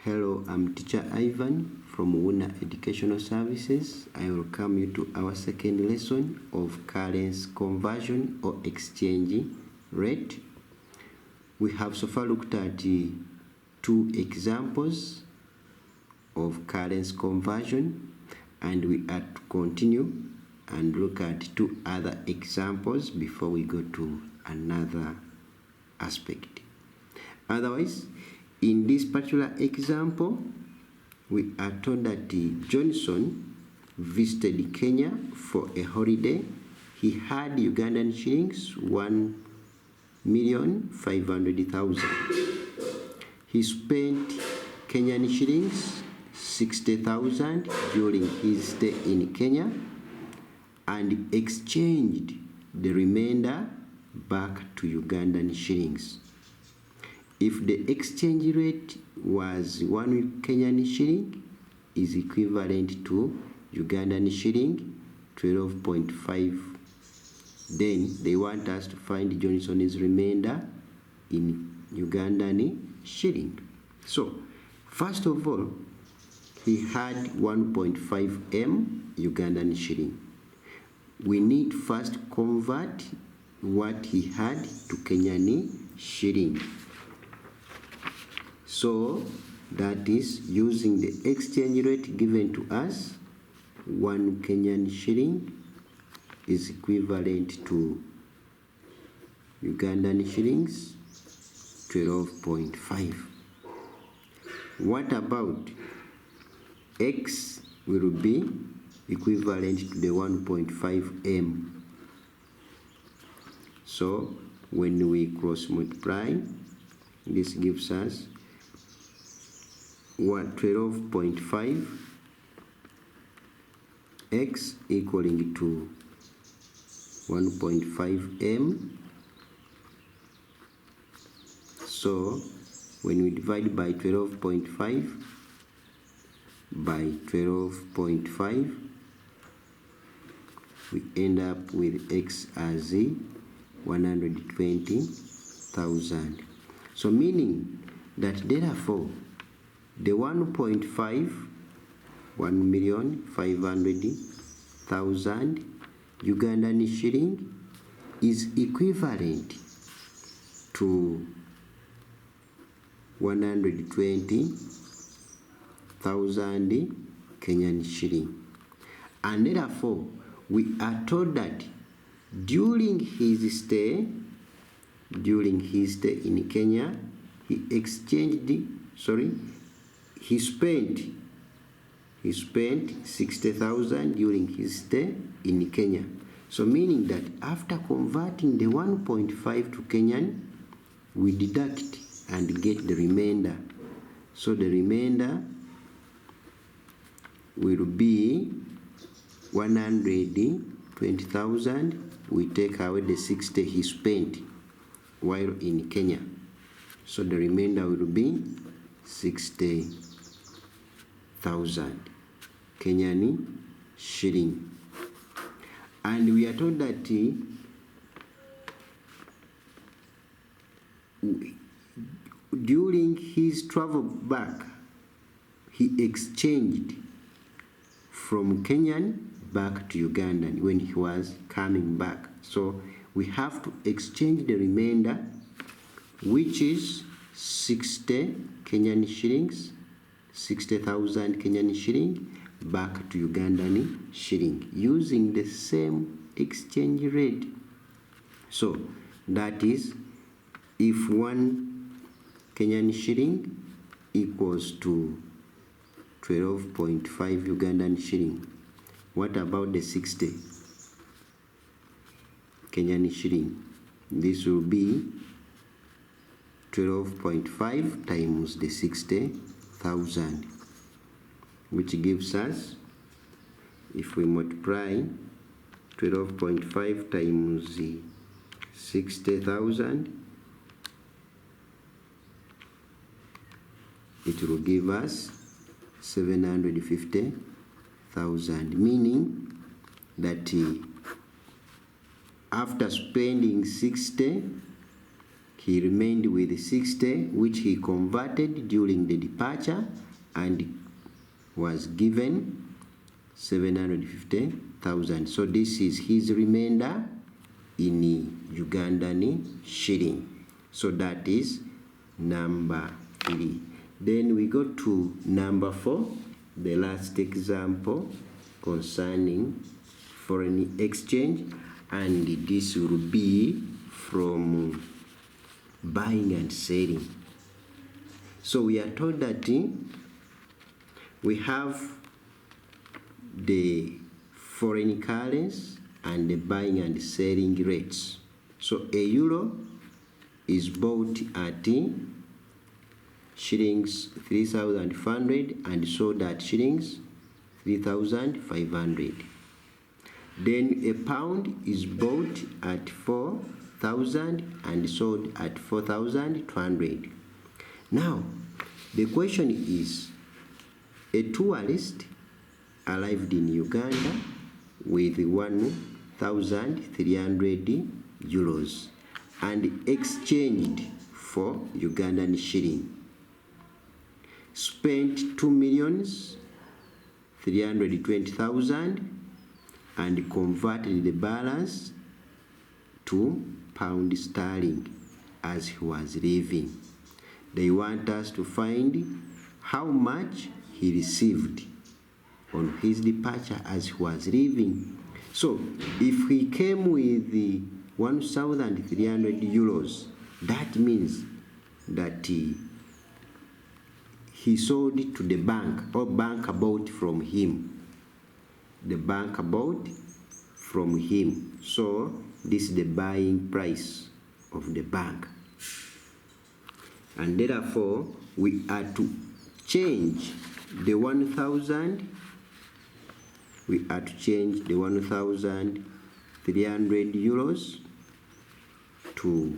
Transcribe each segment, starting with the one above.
Hello, I'm teacher Ivan from Wuuna Educational Services. I welcome you to our second lesson of currency conversion or exchange rate. We have so far looked at two examples of currency conversion, and we are to continue and look at two other examples before we go to another aspect. Otherwise, in this particular example, we are told that Johnson visited Kenya for a holiday. He had Ugandan shillings 1,500,000. He spent Kenyan shillings 60,000 during his stay in Kenya and exchanged the remainder back to Ugandan shillings. If the exchange rate was 1 Kenyan shilling is equivalent to Ugandan shilling 12.5, then they want us to find Johnson's remainder in Ugandan shilling. So, first of all, he had 1.5 M Ugandan shilling. We need first convert what he had to Kenyan shilling. So that is using the exchange rate given to us, 1 Kenyan shilling is equivalent to Ugandan shillings 12.5. What about X will be equivalent to the 1.5 M. So when we cross multiply, this gives us 12.5 X equaling to 1.5 M. So when we divide by 12.5 by 12.5, we end up with X as 120,000. So meaning that therefore the 1.5, 1,500,000 Ugandan shilling is equivalent to 120,000 Kenyan shilling. And therefore, we are told that during his stay in Kenya, he spent 60,000 during his stay in Kenya. So meaning that after converting the 1.5 to Kenyan, we deduct and get the remainder. So the remainder will be 120,000. We take away the 60 he spent while in Kenya. So the remainder will be 60,000 Kenyan shilling. And we are told that during his travel back, he exchanged from Kenyan back to Ugandan when he was coming back. So we have to exchange the remainder, which is 60 Kenyan shillings, 60,000 Kenyan shilling back to Ugandan shilling using the same exchange rate. So that is, if 1 Kenyan shilling equals to 12.5 Ugandan shilling, what about the 60 Kenyan shilling? This will be 12.5 times the 60,000, which gives us, if we multiply 12.5 times the 60,000, it will give us 750,000, meaning that after spending 60, he remained with 60, which he converted during the departure and was given 750,000. So this is his remainder in Ugandan shilling. So that is number 3. Then we go to number 4, the last example concerning foreign exchange, and this will be from buying and selling. So we are told that we have the foreign currency and the buying and selling rates. So a euro is bought at shillings 3,500 and sold at shillings 3,500. Then a pound is bought at 4,000 and sold at 4,200. Now, the question is, a tourist arrived in Uganda with 1,300 euros and exchanged for Ugandan shilling, spent 2,320,000 and converted the balance to pound sterling as he was leaving. They want us to find how much he received on his departure as he was leaving. So if he came with the 1,300 euros, that means that he sold it to the bank, or bank bought from him. The bank bought from him. So this is the buying price of the bank. And therefore, we are to change the 1,000. We are to change the 1,300 euros to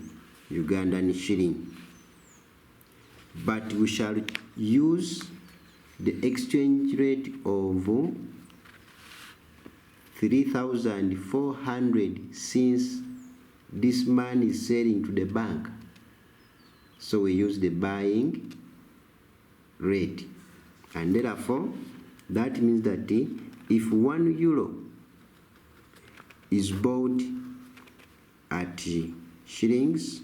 Ugandan shilling. But we shall use the exchange rate of 3,400 since this man is selling to the bank. So we use the buying rate. And therefore, that means that if 1 euro is bought at shillings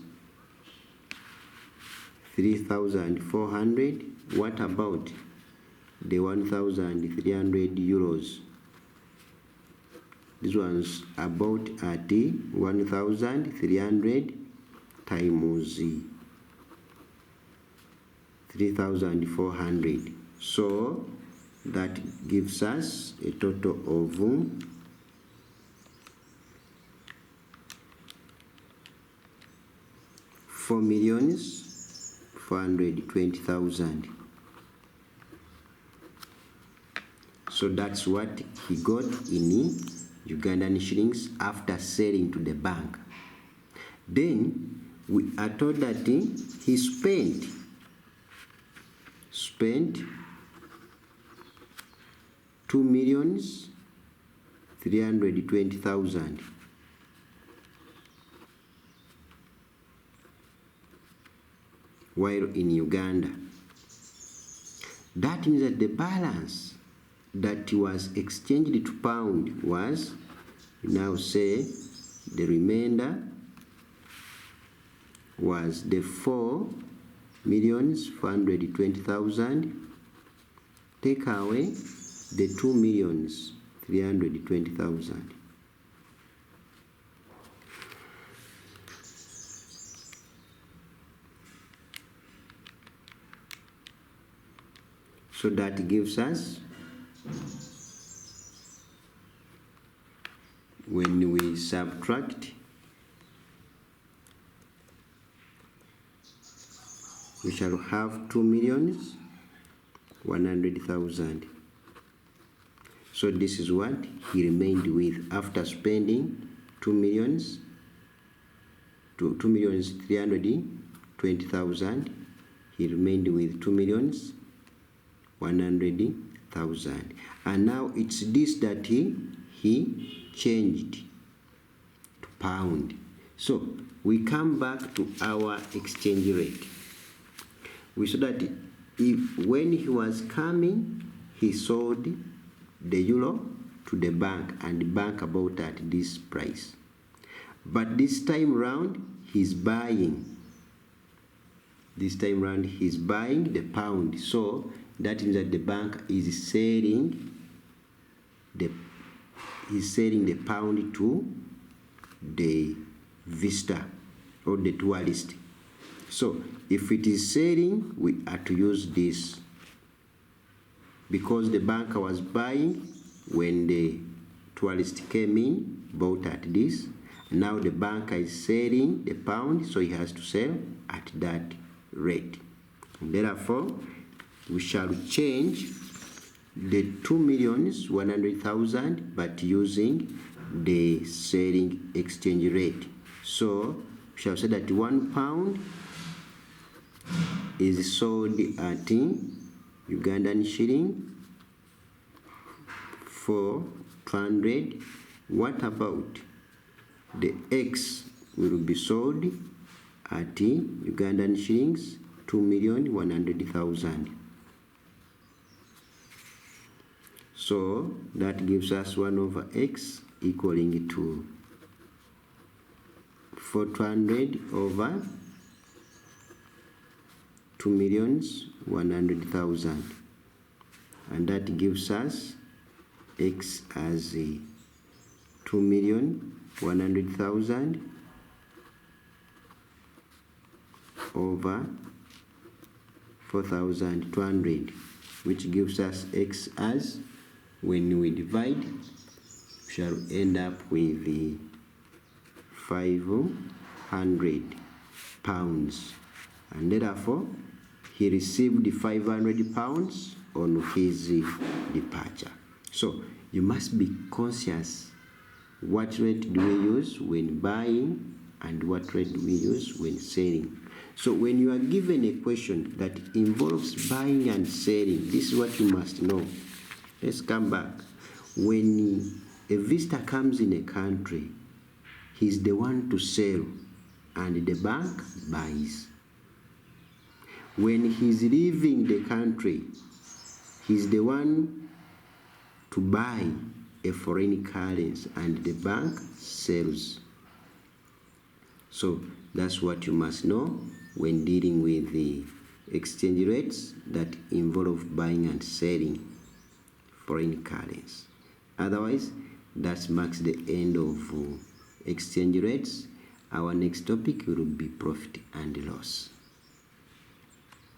3,400, what about the 1,300 euros? This one's about at 1,300 times 3,400. So that gives us a total of 4,420,000. So that's what he got in Ugandan shillings after selling to the bank. Then we are told that he spent 2,320,000. While in Uganda. That means that the balance that was exchanged to pound was, now say, the remainder was the 4,420,000. Take away the 2,320,000. So that gives us, when we subtract, we shall have 2,100,000. So this is what he remained with after spending 2,320,000. He remained with 2,100,000. And now it's this that he changed to pound. So we come back to our exchange rate. We saw that when he was coming, he sold the euro to the bank, and the bank bought at this price. But this time round, he's buying. This time round, he's buying the pound. So that means that the bank is selling the pound to the visitor or the tourist. So if it is selling, we are to use this, because the banker was buying when the tourist came in, bought at this. Now the banker is selling the pound, so he has to sell at that rate. And therefore, we shall change the 2,100,000 but using the selling exchange rate. So we shall say that 1 pound is sold at Ugandan shilling 400. What about the X will be sold at Ugandan shillings 2,100,000. So that gives us 1 over X equaling to 400 over 2,100,000, and that gives us X as 2,100,000 over 4,200, which gives us X as, when we divide, we shall end up with 500 pounds, and therefore he received 500 pounds on his departure. So you must be conscious what rate do we use when buying and what rate do we use when selling. So when you are given a question that involves buying and selling, this is what you must know. Let's come back. When a visitor comes in a country, he's the one to sell and the bank buys. When he's leaving the country, he's the one to buy a foreign currency and the bank sells. So that's what you must know when dealing with the exchange rates that involve buying and selling foreign currency. Otherwise, that marks the end of exchange rates. Our next topic will be profit and loss.